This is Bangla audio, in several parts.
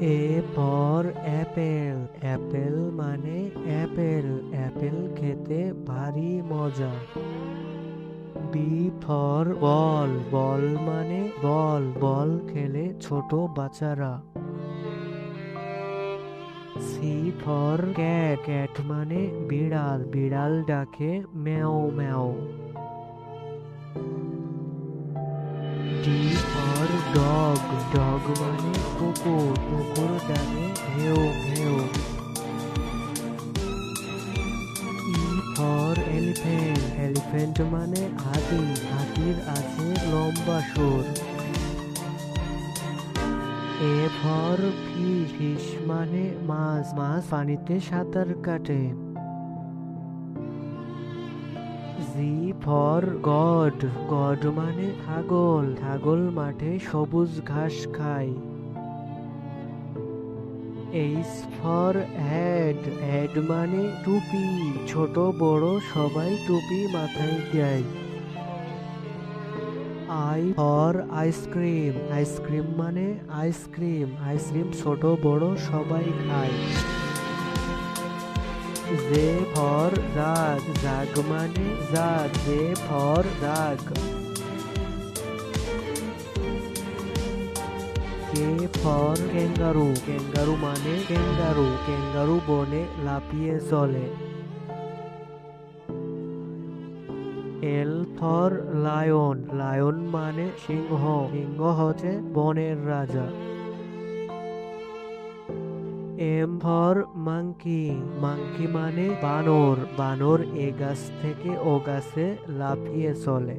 এ ফর অ্যাপেল, অ্যাপেল মানে অ্যাপেল, অ্যাপেল খেতে ভারী মজা। বি ফর বল, বল মানে বল, বল খেলে ছোট বাচ্চারা। সি ফর ক্যাট, ক্যাট মানে বিড়াল, বিড়াল ডাকে ম্যাও ম্যাও। ডি ফর ডগ, ডগ মানে কুকুর, কুকুর ডাকে ঘেউ ঘেউ। ই ফর এলিফ্যান্ট, এলিফ্যান্ট মানে হাতি, হাতির আছে লম্বা সুর। এ ফর ফিশ, ফিশ মানে মাছ, মাছ পানিতে সাঁতার কাটে। জি ফর গড, গড মানে ছাগল, ছাগল মাঠে সবুজ ঘাস খায়। এইচ ফর হেড, হেড মানে টুপি, ছোট বড় সবাই টুপি মাথায় দেয়। আই ফর আইসক্রিম, আইসক্রিম মানে আইসক্রিম, আইসক্রিম ছোট বড় সবাই খায়। জে ফর জাগ, জাগ মানে jug, J for jug. K for kangaroo, kangaroo মানে ক্যাঙ্গারু, ক্যাঙ্গারু বনে লাফিয়ে চলে। এল ফর লায়ন, লায়ন মানে সিংহ, সিংহ হচ্ছে বনের রাজা। এম ফর মাংকি, মাংকি মানে বানর, বানর এ গাছ থেকে ও গাছে লাফিয়ে চলে।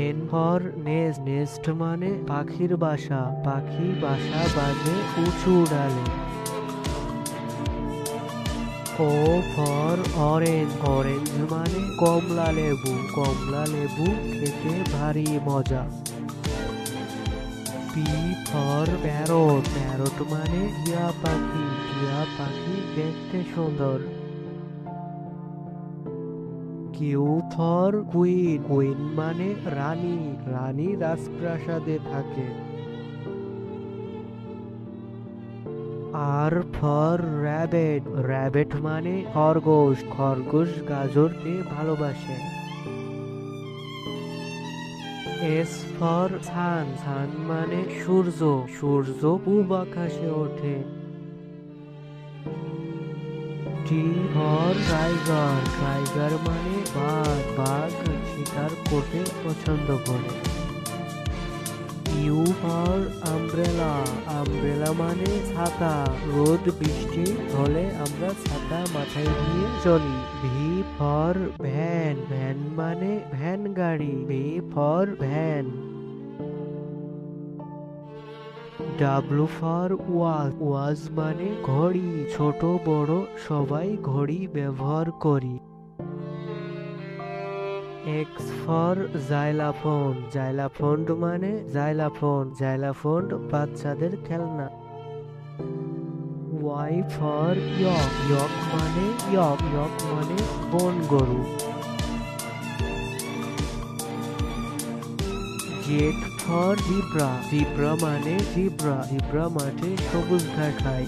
এন ফর নেস্ট, নেস্ট মানে পাখির বাসা, পাখি বাসা বাঁধে উঁচু ডালে। ও ফর অরেঞ্জ, অরেঞ্জ মানে কমলা লেবু, কমলা লেবু খেতে ভারী মজা। পি ফর প্যারট, প্যারট মানে টিয়া পাখি, টিয়া পাখি দেখতে সুন্দর। কিউ ফর কুইন, কুইন মানে রানী, রানী রাজপ্রাসাদে থাকে। আর ফর র্যাবেট, র্যাবেট মানে খরগোশ, খরগোশ গাজরকে ভালোবাসে। এস ফর সান, সান মানে সূর্য, সূর্য পূব আকাশে ওঠে। টি ফর টাইগার, টাইগার মানে বাঘ, বাঘ শিকার করতে পছন্দ করে। ইউ ফর আমব্রেলা, আমব্রেলা মানে ছাতা, রোদ বৃষ্টি হলে আমরা ছাতা মাথায় দিয়ে চলি। ভি ফর ভ্যান, ভ্যান মানে ভ্যান গাড়ি, V for van. W for watch, watch মানে ঘড়ি, ছোট বড় সবাই ঘড়ি ব্যবহার করি। এক্স ফর জাইলাফোন, জাইলাফোন মানে জাইলাফোন, জাইলাফোন বাচ্চাদের খেলনা। ওয়াই ফর ইয়ক, ইয়ক মানে ইয়ক, ইয়ক মানে বন গরু। জেড ফর জিব্রা, জিব্রা মানে জিব্রা, জিব্রা মাঠে সবুজ ঘাস খায়।